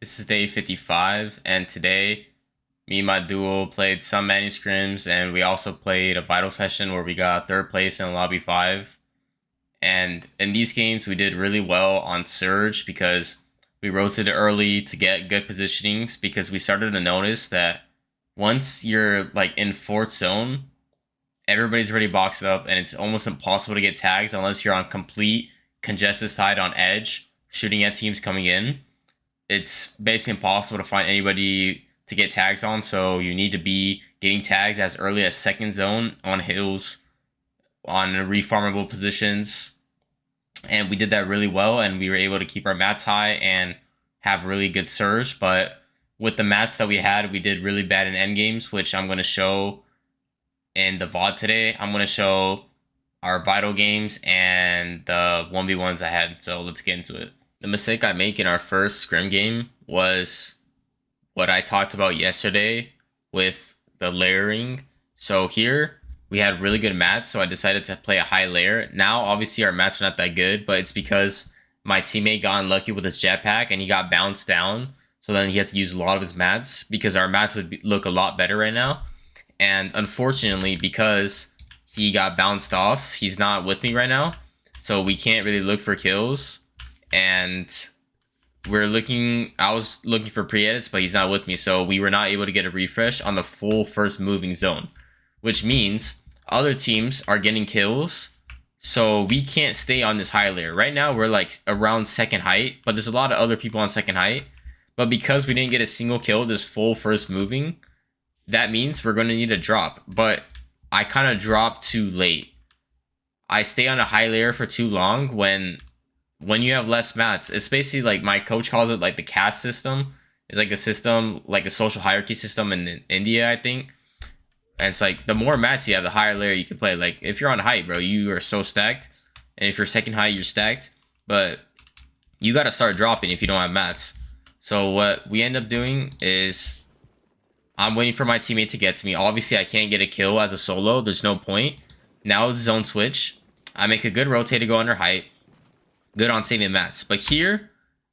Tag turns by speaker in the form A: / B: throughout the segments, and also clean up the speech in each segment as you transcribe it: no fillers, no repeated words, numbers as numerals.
A: This is day 55, and today me and my duo played some manu scrims, and we also played a vital session where we got third place in lobby 5. And in these games, we did really well on Surge because we rotated early to get good positionings because we started to notice that once you're like in fourth zone, everybody's already boxed up, and it's almost impossible to get tags unless you're on complete congested side on edge, shooting at teams coming in. It's basically impossible to find anybody to get tags on, so you need to be getting tags as early as second zone on hills, on refarmable positions. And we did that really well, and we were able to keep our mats high and have really good surge. But with the mats that we had, we did really bad in end games, which I'm going to show in the VOD today. I'm going to show our vital games and the 1v1s I had. So let's get into it. The mistake I make in our first scrim game was what I talked about yesterday with the layering. So here we had really good mats, so I decided to play a high layer. Now, obviously, our mats are not that good, but it's because my teammate got unlucky with his jetpack and he got bounced down. So then he had to use a lot of his mats because our mats would look a lot better right now. And unfortunately, because he got bounced off, he's not with me right now. So we can't really look for kills. And I was looking for pre-edits, but he's not with me. So we were not able to get a refresh on the full first moving zone, which means other teams are getting kills. So we can't stay on this high layer. Right now, we're like around second height, but there's a lot of other people on second height. But because we didn't get a single kill this full first moving, that means we're going to need a drop. But I kind of dropped too late. I stay on a high layer for too long when you have less mats. It's basically like my coach calls it like the caste system. It's like a system, like a social hierarchy system in India, I think. And it's like the more mats you have, the higher layer you can play. Like if you're on height, bro, you are so stacked. And if you're second height, you're stacked. But you got to start dropping if you don't have mats. So what we end up doing is I'm waiting for my teammate to get to me. Obviously, I can't get a kill as a solo. There's no point. Now it's zone switch. I make a good rotate to go under height. Good on saving mats. But here,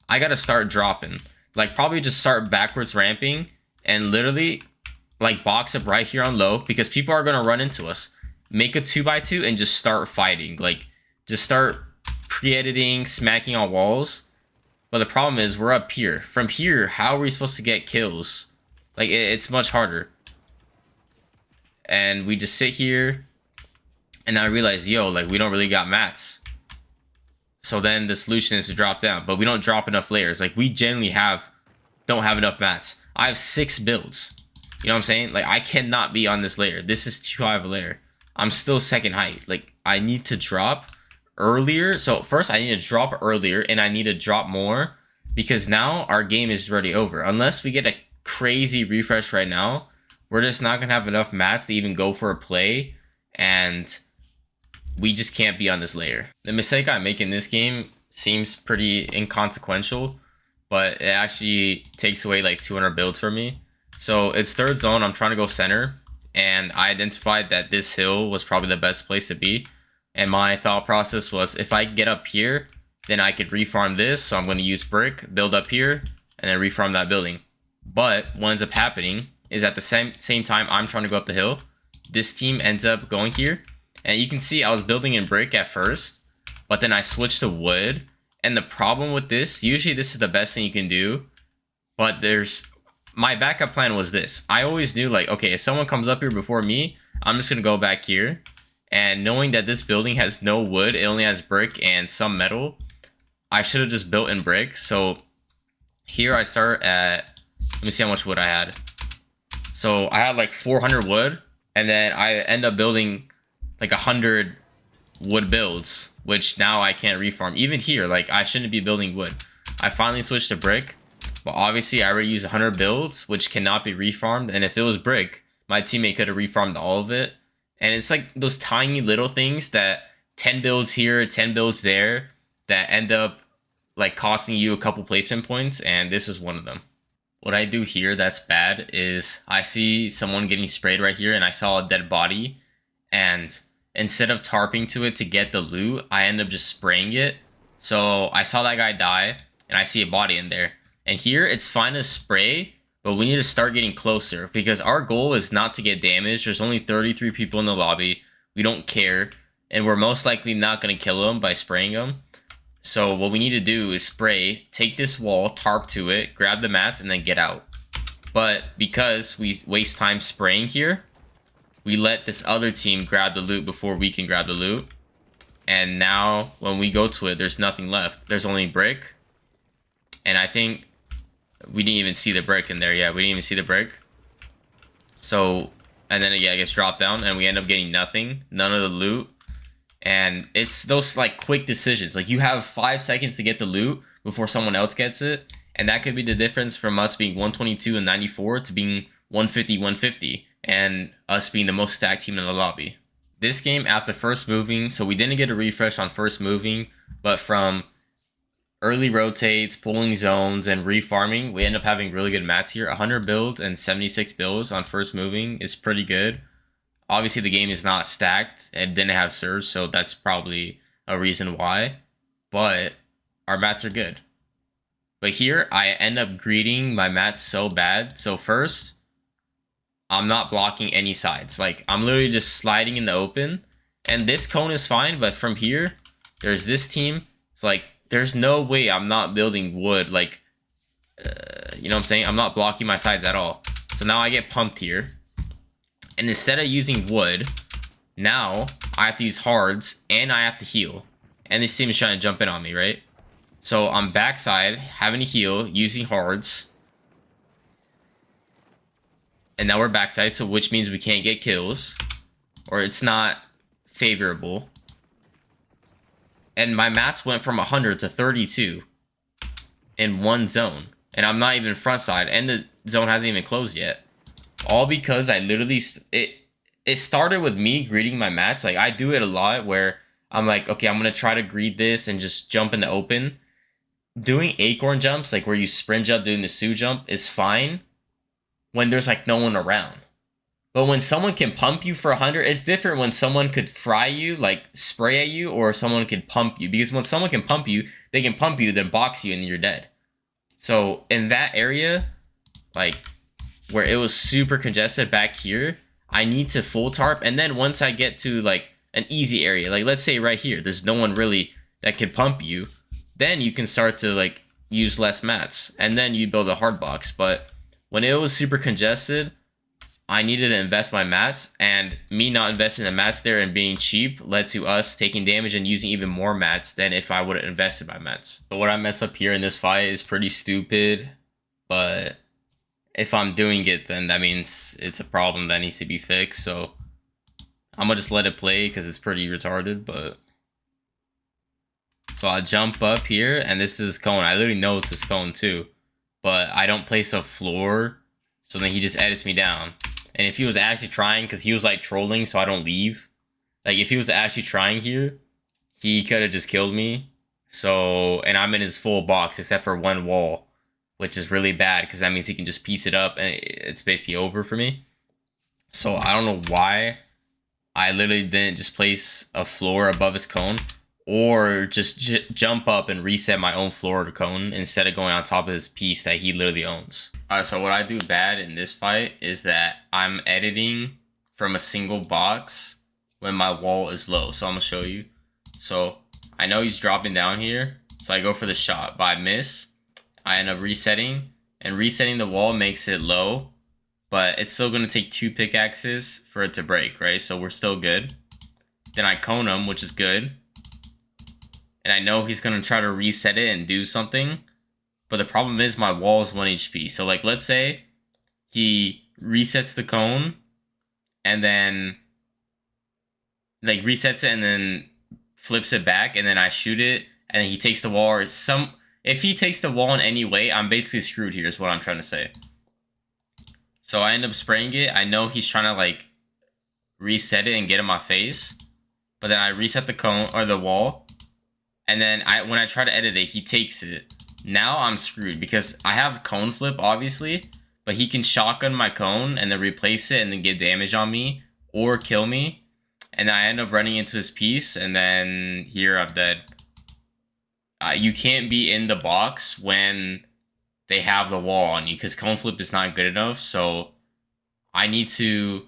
A: I got to start dropping. Like probably just start backwards ramping and literally like box up right here on low because people are going to run into us. Make a 2x2 and just start fighting. Like just start pre-editing, smacking on walls. But the problem is we're up here. From here, how are we supposed to get kills? Like it's much harder. And we just sit here and I realize, yo, like we don't really got mats. So then the solution is to drop down, but we don't drop enough layers. Like we generally don't have enough mats. I have 6 builds. You know what I'm saying? Like I cannot be on this layer. This is too high of a layer. I'm still second height. Like I need to drop earlier. So first I need to drop earlier and I need to drop more because now our game is already over. Unless we get a crazy refresh right now, we're just not going to have enough mats to even go for a play, and we just can't be on this layer. The mistake I make in this game seems pretty inconsequential, but it actually takes away like 200 builds from me. So it's third zone. I'm trying to go center, and I identified that this hill was probably the best place to be. And my thought process was if I get up here, then I could refarm this. So I'm going to use brick, build up here, and then refarm that building. But what ends up happening is at the same time I'm trying to go up the hill, this team ends up going here. And you can see I was building in brick at first, but then I switched to wood. And the problem with this, usually this is the best thing you can do, but my backup plan was this. I always knew like, okay, if someone comes up here before me, I'm just going to go back here. And knowing that this building has no wood, it only has brick and some metal, I should have just built in brick. So here I start at, let me see how much wood I had. So I had like 400 wood, and then I end up building like 100 wood builds, which now I can't reform. Even here, like I shouldn't be building wood. I finally switched to brick, but obviously I already used 100 builds, which cannot be reformed. And if it was brick, my teammate could have reformed all of it. And it's like those tiny little things that 10 builds here, 10 builds there, that end up like costing you a couple placement points. And this is one of them. What I do here that's bad is I see someone getting sprayed right here and I saw a dead body, and instead of tarping to it to get the loot, I end up just spraying it. So I saw that guy die and I see a body in there. And here it's fine to spray, but we need to start getting closer because our goal is not to get damaged. There's only 33 people in the lobby. We don't care. And we're most likely not going to kill them by spraying them. So what we need to do is spray, take this wall, tarp to it, grab the mats, and then get out. But because we waste time spraying here, we let this other team grab the loot before we can grab the loot. And now when we go to it, there's nothing left. There's only brick. And I think we didn't even see the brick in there. Yeah, we didn't even see the brick. So, and then it gets dropped down and we end up getting nothing. None of the loot. And it's those like quick decisions. Like you have 5 seconds to get the loot before someone else gets it. And that could be the difference from us being 122 and 94 to being 150, 150. And us being the most stacked team in the lobby. This game after first moving, so we didn't get a refresh on first moving, but from early rotates, pulling zones, and refarming, we end up having really good mats here. 100 builds and 76 builds on first moving is pretty good. Obviously, the game is not stacked and didn't have surge, so that's probably a reason why. But our mats are good. But here, I end up greeting my mats so bad. So first, I'm not blocking any sides. Like, I'm literally just sliding in the open. And this cone is fine, but from here, there's this team. It's like, there's no way I'm not building wood. Like, you know what I'm saying? I'm not blocking my sides at all. So now I get pumped here. And instead of using wood, now I have to use hards and I have to heal. And this team is trying to jump in on me, right? So I'm backside, having to heal, using hards. And now we're backside, so which means we can't get kills. Or it's not favorable. And my mats went from 100 to 32 in one zone. And I'm not even front side, and the zone hasn't even closed yet. All because I literally... It started with me greeting my mats. Like, I do it a lot where I'm like, okay, I'm going to try to greet this and just jump in the open. Doing acorn jumps, like where you sprint jump doing the Sue jump, is fine when there's like no one around. But when someone can pump you for 100, it's different when someone could fry you, like spray at you, or someone could pump you. Because when someone can pump you, they can pump you, then box you, and you're dead. So in that area, like where it was super congested back here, I need to full tarp. And then once I get to like an easy area, like let's say right here, there's no one really that can pump you, then you can start to like use less mats. And then you build a hard box. But when it was super congested, I needed to invest my mats, and me not investing the mats there and being cheap led to us taking damage and using even more mats than if I would have invested my mats. So what I mess up here in this fight is pretty stupid, but if I'm doing it, then that means it's a problem that needs to be fixed. So I'm gonna just let it play because it's pretty retarded. But so I jump up here, and this is cone. I literally know it's this cone too, but I don't place a floor, so then he just edits me down. And if he was actually trying, because he was like trolling so I don't leave, like if he was actually trying here, he could have just killed me. So, and I'm in his full box except for one wall, which is really bad because that means he can just piece it up and it's basically over for me. So I don't know why I literally didn't just place a floor above his cone, or just jump up and reset my own floor to cone instead of going on top of his piece that he literally owns. Alright, so what I do bad in this fight is that I'm editing from a single box when my wall is low. So I'm going to show you. So I know he's dropping down here, so I go for the shot, but I miss. I end up resetting, and resetting the wall makes it low, but it's still going to take 2 pickaxes for it to break, right? So we're still good. Then I cone him, which is good. And I know he's going to try to reset it and do something. But the problem is my wall is 1 HP. So like, let's say he resets the cone and then like resets it and then flips it back, and then I shoot it and then he takes the wall, or if he takes the wall in any way, I'm basically screwed here is what I'm trying to say. So I end up spraying it. I know he's trying to like reset it and get in my face, but then I reset the cone or the wall, and then when I try to edit it, he takes it. Now I'm screwed because I have cone flip, obviously, but he can shotgun my cone and then replace it and then get damage on me or kill me. And I end up running into his piece, and then here I'm dead. You can't be in the box when they have the wall on you because cone flip is not good enough. So I need to.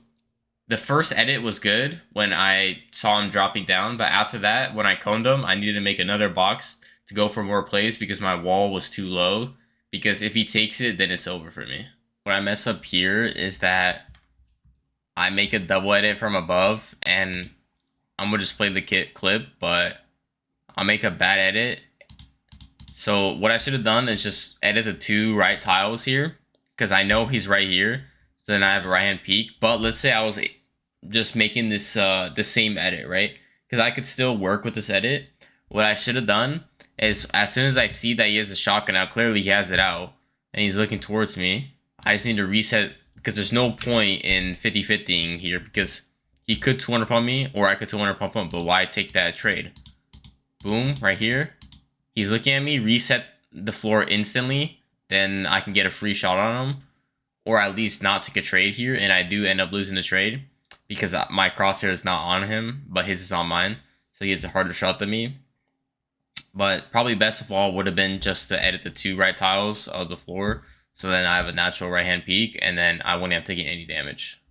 A: The first edit was good when I saw him dropping down, but after that, when I coned him, I needed to make another box to go for more plays because my wall was too low. Because if he takes it, then it's over for me. What I mess up here is that I make a double edit from above, and I'm gonna just play the clip, but I'll make a bad edit. So what I should have done is just edit the 2 right tiles here, because I know he's right here. So then I have a right hand peek. But let's say I was just making this the same edit, right? Because I could still work with this edit. What I should have done is, as soon as I see that he has a shotgun out, clearly he has it out, and he's looking towards me, I just need to reset, because there's no point in 50-50ing here, because he could 200 pump me, or I could 200 pump him, but why take that trade? Boom, right here. He's looking at me, reset the floor instantly, then I can get a free shot on him, or at least not take a trade here, and I do end up losing the trade, because my crosshair is not on him, but his is on mine, so he has a harder shot than me. But probably best of all would have been just to edit the 2 right tiles of the floor, so then I have a natural right hand peek, and then I wouldn't have taken any damage.